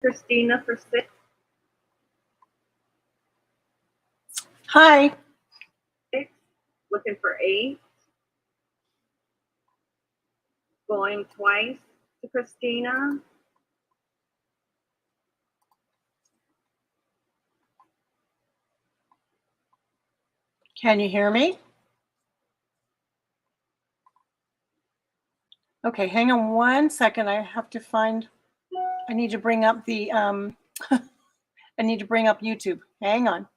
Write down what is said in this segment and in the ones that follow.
Christina for 6. Hi. 6. Looking for 8. Going twice to Christina. Can you hear me? Okay, hang on 1 second. I have to find, I need to bring up the, I need to bring up YouTube. Hang on.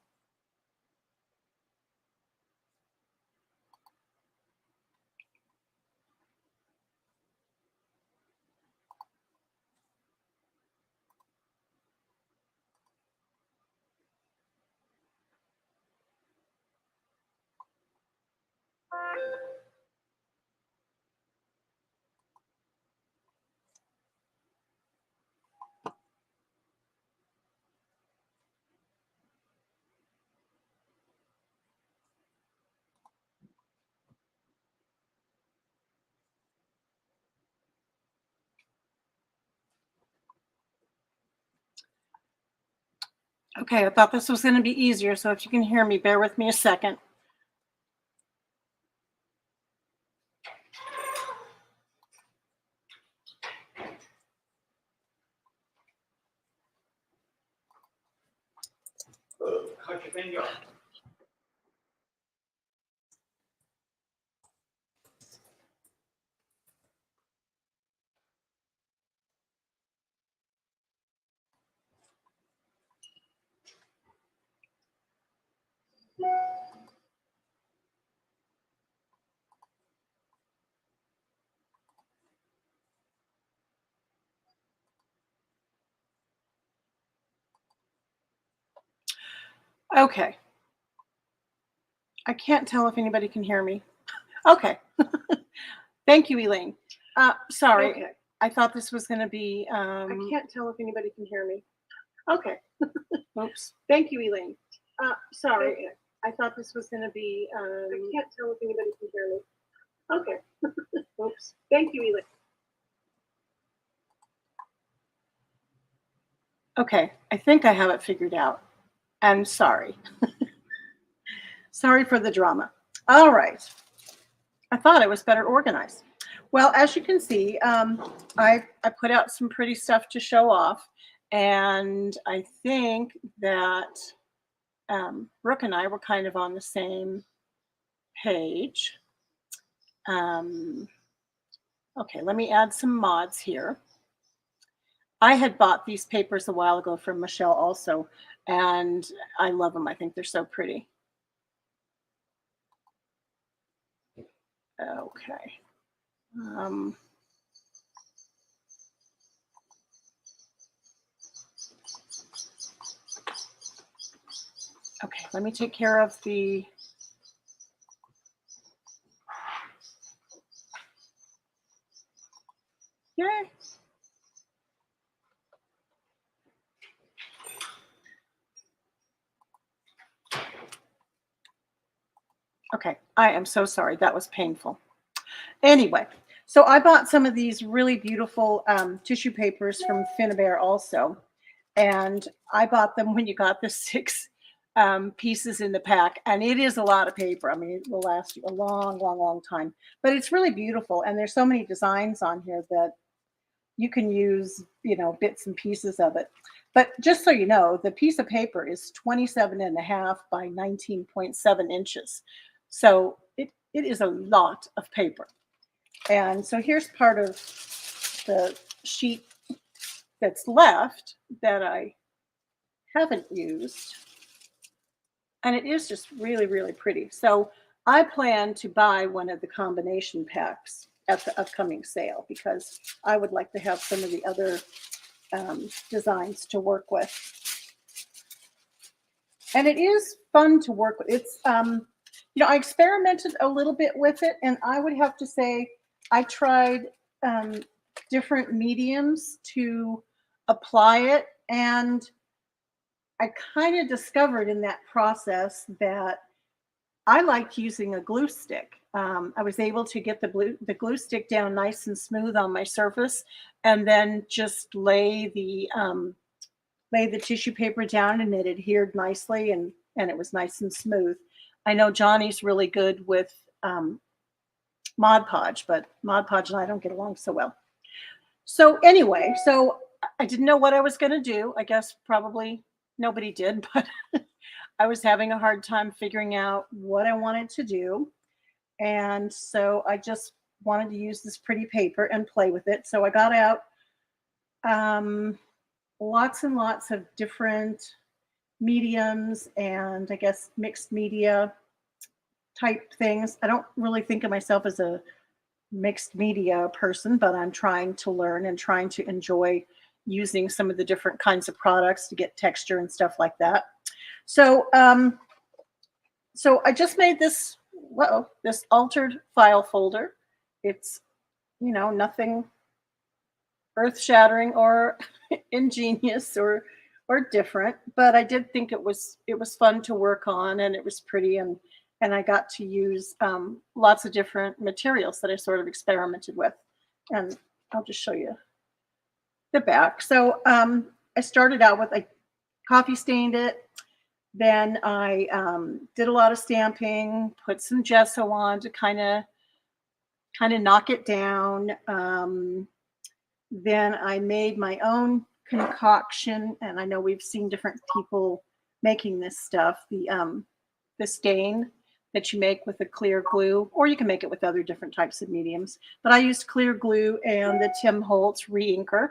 Okay, I thought this was going to be easier, so if you can hear me, bear with me a second. How's your finger? Okay. I can't tell if anybody can hear me. Okay. Thank you, Elaine. Sorry. Okay. I thought this was going to be, I can't tell if anybody can hear me. Okay. oops. Thank you, Elaine. Sorry. Okay. I thought this was going to be. I can't tell if anybody can hear me. Okay. Oops. Thank you, Elaine. Okay, I think I have it figured out. I'm sorry. Sorry for the drama. All right. I thought it was better organized. Well, as you can see, I put out some pretty stuff to show off, and I think that Brooke and I were kind of on the same page. Okay, let me add some mods here. I had bought these papers a while ago from Michelle also, and I love them. I think they're so pretty. Okay. Okay, let me take care of the yay. Okay, I am so sorry. That was painful. Anyway, so I bought some of these really beautiful tissue papers from Finnabair also. And I bought them when you got the 6 pieces in the pack. And it is a lot of paper. I mean, it will last you a long, long, long time. But it's really beautiful. And there's so many designs on here that you can use, you know, bits and pieces of it. But just so you know, the piece of paper is 27.5 by 19.7 inches. So it is a lot of paper. And so here's part of the sheet that's left that I haven't used. And it is just really, really pretty. So I plan to buy one of the combination packs at the upcoming sale because I would like to have some of the other designs to work with. And it is fun to work with. It's, you know, I experimented a little bit with it, and I would have to say I tried different mediums to apply it, and I kind of discovered in that process that I liked using a glue stick. I was able to get the glue stick down nice and smooth on my surface, and then just lay the laid the tissue paper down and it adhered nicely and it was nice and smooth. I know Johnny's really good with Mod Podge, but Mod Podge and I don't get along so well. So anyway, so I didn't know what I was going to do. I guess probably nobody did, but I was having a hard time figuring out what I wanted to do. And so I just wanted to use this pretty paper and play with it. So I got out lots and lots of different mediums and I guess mixed media type things. I don't really think of myself as a mixed media person, but I'm trying to learn and trying to enjoy using some of the different kinds of products to get texture and stuff like that. So, so I just made this, this altered file folder. It's, you know, nothing earth-shattering or ingenious or different, but I did think it was fun to work on and it was pretty and I got to use lots of different materials that I sort of experimented with. And I'll just show you the back. So I started out with, I coffee stained it. Then I did a lot of stamping, put some gesso on to kind of knock it down. Then I made my own concoction, and I know we've seen different people making this stuff. The stain that you make with the clear glue, or you can make it with other different types of mediums. But I used clear glue and the Tim Holtz re-inker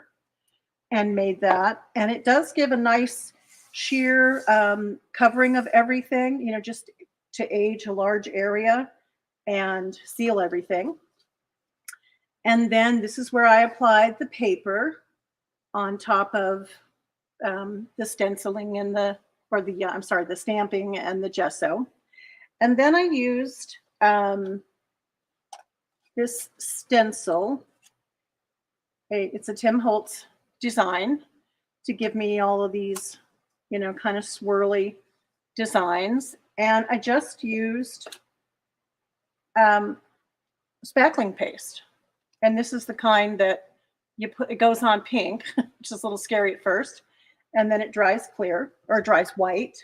and made that. And it does give a nice sheer covering of everything, you know, just to age a large area and seal everything. And then this is where I applied the paper on top of the stenciling and the stamping and the gesso. And then I used this stencil. It's a Tim Holtz design to give me all of these, you know, kind of swirly designs. And I just used spackling paste. And this is the kind that you put, it goes on pink, which is a little scary at first. And then it dries clear or dries white.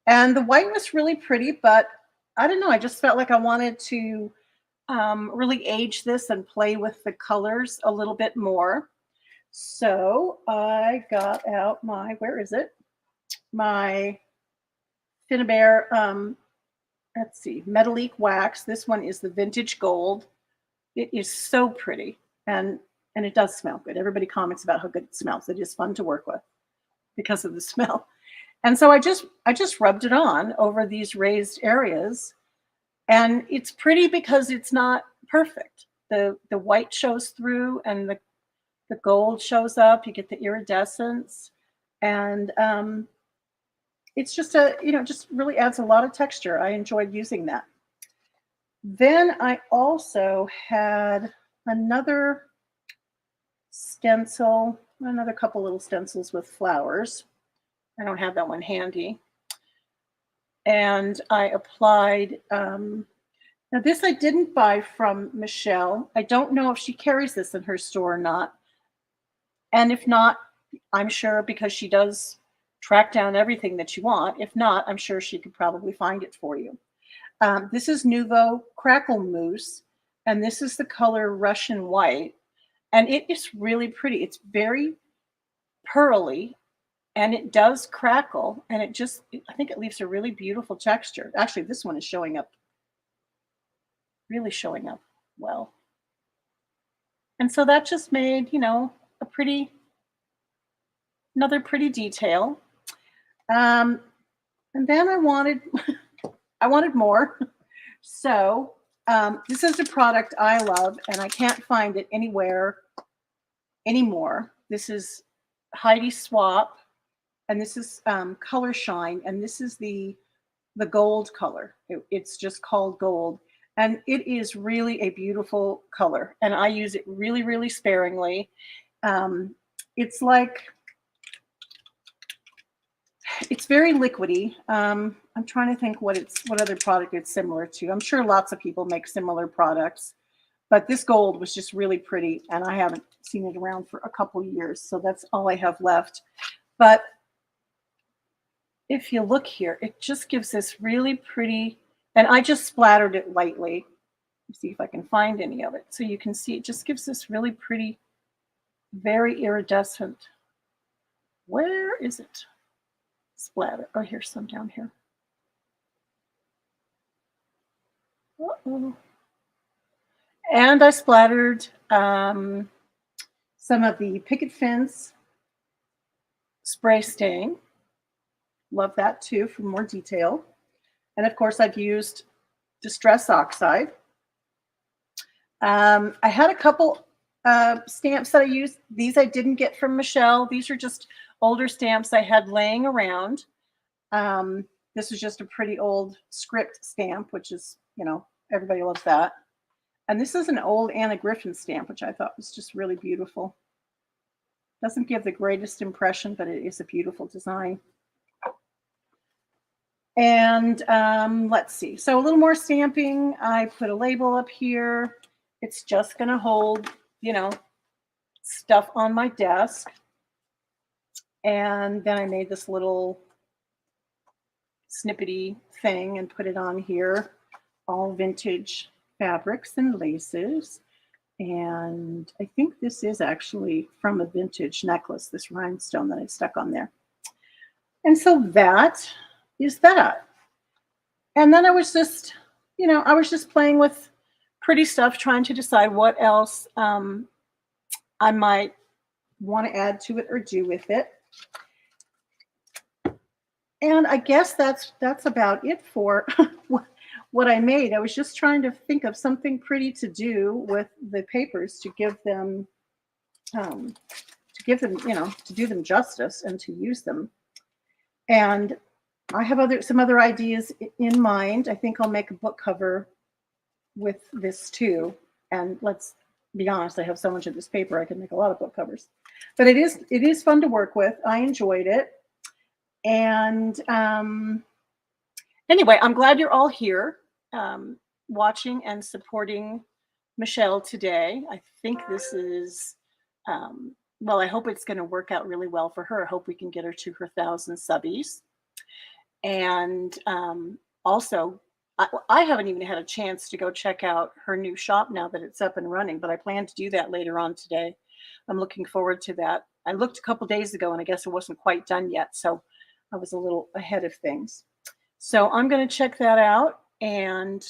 And the white was really pretty, but I don't know. I just felt like I wanted to really age this and play with the colors a little bit more. So I got out my, where is it? My Finnabair, let's see, Metallique wax. This one is the vintage gold. It is so pretty and it does smell good. Everybody comments about how good it smells. It is fun to work with because of the smell. And so I just rubbed it on over these raised areas, and it's pretty because it's not perfect. The white shows through and the gold shows up. You get the iridescence, and it's just just really adds a lot of texture. I enjoyed using that. Then I also had another stencil, another couple little stencils with flowers. I don't have that one handy. And I applied, now this I didn't buy from Michelle. I don't know if she carries this in her store or not. And if not, I'm sure because she does track down everything that you want. If not, I'm sure she could probably find it for you. This is Nouveau Crackle Mousse, and this is the color Russian White. And it is really pretty. It's very pearly. And it does crackle, and it just, I think it leaves a really beautiful texture. Actually, this one is showing up, really showing up well. And so that just made, you know, another pretty detail. And then I wanted more. So this is a product I love, and I can't find it anywhere anymore. This is Heidi Swap. And this is Color Shine, and this is the gold color. It's just called gold, and it is really a beautiful color. And I use it really, really sparingly. It's like, it's very liquidy. I'm trying to think what other product it's similar to. I'm sure lots of people make similar products, but this gold was just really pretty, and I haven't seen it around for a couple years, so that's all I have left. But if you look here, it just gives this really pretty, and I just splattered it lightly. Let's see if I can find any of it. So you can see it just gives this really pretty, very iridescent. Where is it? Splatter. Oh, here's some down here. Uh-oh. And I splattered some of the picket fence spray stain. Love that too for more detail. And of course, I've used Distress Oxide. I had a couple stamps that I used. These I didn't get from Michelle. These are just older stamps I had laying around. This is just a pretty old script stamp, which is, you know, everybody loves that. And this is an old Anna Griffin stamp, which I thought was just really beautiful. Doesn't give the greatest impression, but it is a beautiful design. And let's see. So a little more stamping. I put a label up here. It's just going to hold, you know, stuff on my desk. And then I made this little snippety thing and put it on here. All vintage fabrics and laces. And I think this is actually from a vintage necklace, this rhinestone that I stuck on there. And so that is that. And then I was just, you know, I was just playing with pretty stuff, trying to decide what else I might want to add to it or do with it. And I guess that's about it for what I made. I was just trying to think of something pretty to do with the papers to give them, you know, to do them justice and to use them. And I have some other ideas in mind. I think I'll make a book cover with this too. And let's be honest, I have so much of this paper, I can make a lot of book covers. But it is fun to work with. I enjoyed it. And anyway, I'm glad you're all here watching and supporting Michelle today. I think this is, well, I hope it's going to work out really well for her. I hope we can get her to her 1,000 subbies. And also, I haven't even had a chance to go check out her new shop now that it's up and running, but I plan to do that later on today. I'm looking forward to that. I looked a couple days ago and I guess it wasn't quite done yet, so I was a little ahead of things. So I'm going to check that out and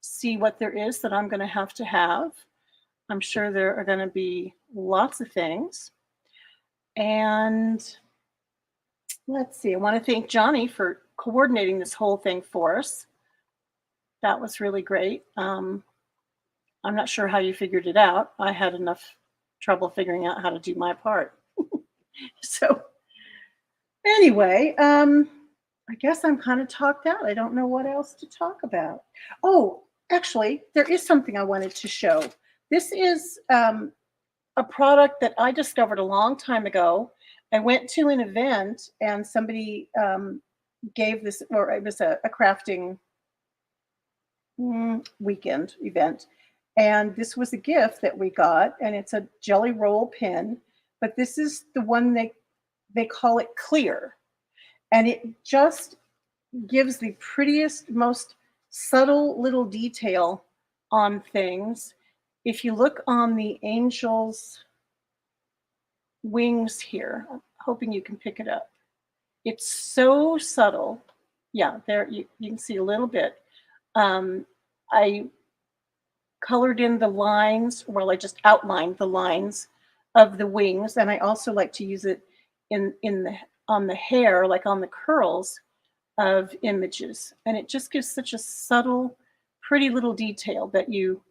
see what there is that I'm going to have. I'm sure there are going to be lots of things. And let's see, I want to thank Johnny for coordinating this whole thing for us. That was really great. I'm not sure how you figured it out. I had enough trouble figuring out how to do my part. So anyway, I guess I'm kind of talked out. I don't know what else to talk about. Oh, actually, there is something I wanted to show. This is a product that I discovered a long time ago. I went to an event and somebody gave this, or it was a crafting weekend event. And this was a gift that we got, and it's a jelly roll pin, but this is the one they call it clear. And it just gives the prettiest, most subtle little detail on things. If you look on the angel's wings here, I'm hoping you can pick it up. It's so subtle. Yeah, there you can see a little bit. I colored in the lines, well, I just outlined the lines of the wings, and I also like to use it on the hair, like on the curls of images. And it just gives such a subtle, pretty little detail that you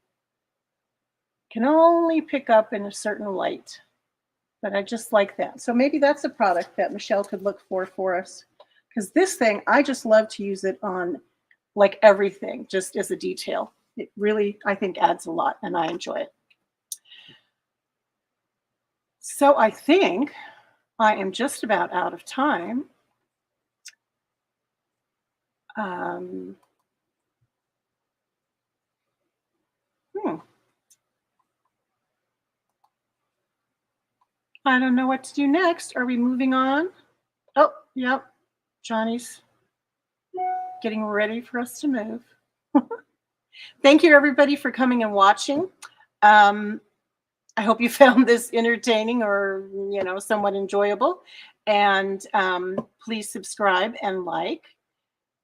can only pick up in a certain light. But I just like that. So maybe that's a product that Michelle could look for us. Because this thing, I just love to use it on like everything, just as a detail. It really, I think, adds a lot, and I enjoy it. So I think I am just about out of time. I don't know what to do next. Are we moving on? Oh, yep. Johnny's getting ready for us to move. Thank you, everybody, for coming and watching. I hope you found this entertaining or, somewhat enjoyable. And please subscribe and like.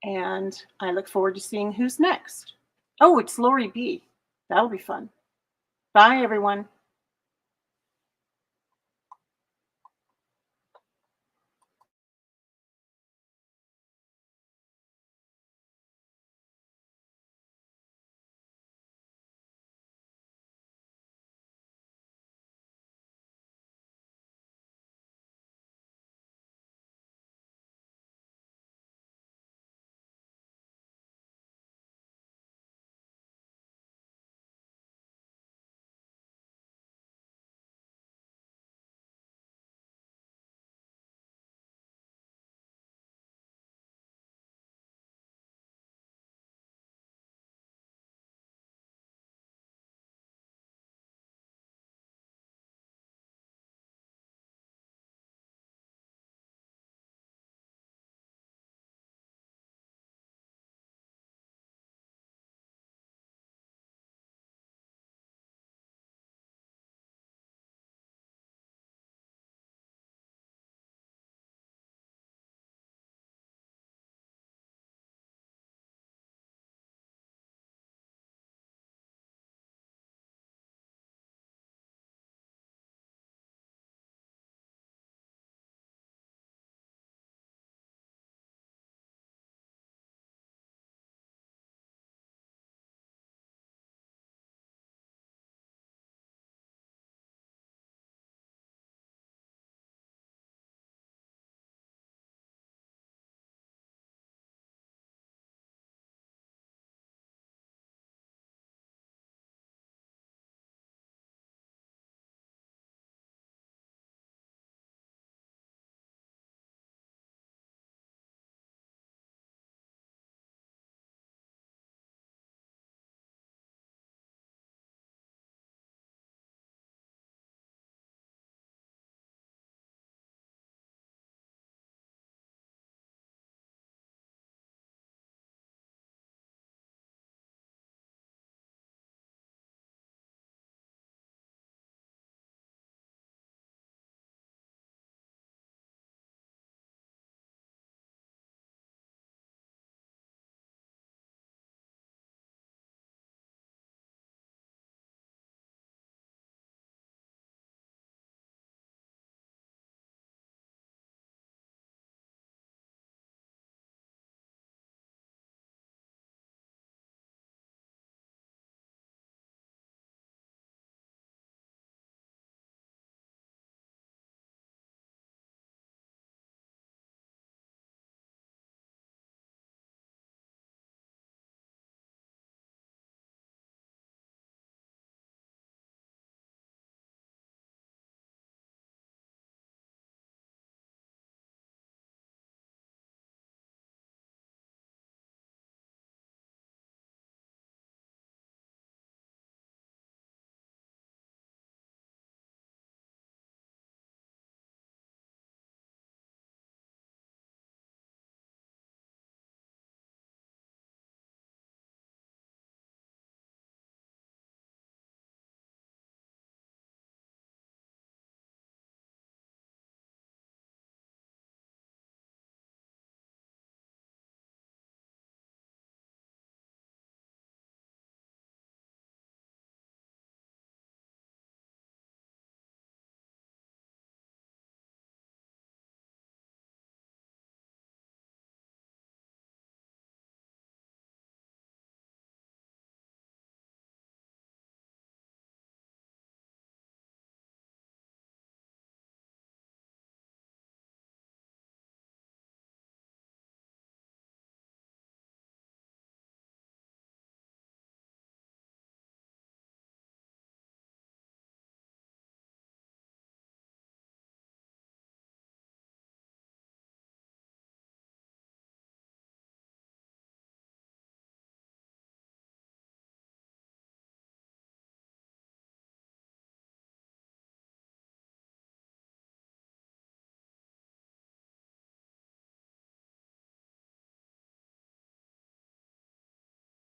And I look forward to seeing who's next. Oh, it's Lori B. That'll be fun. Bye, everyone.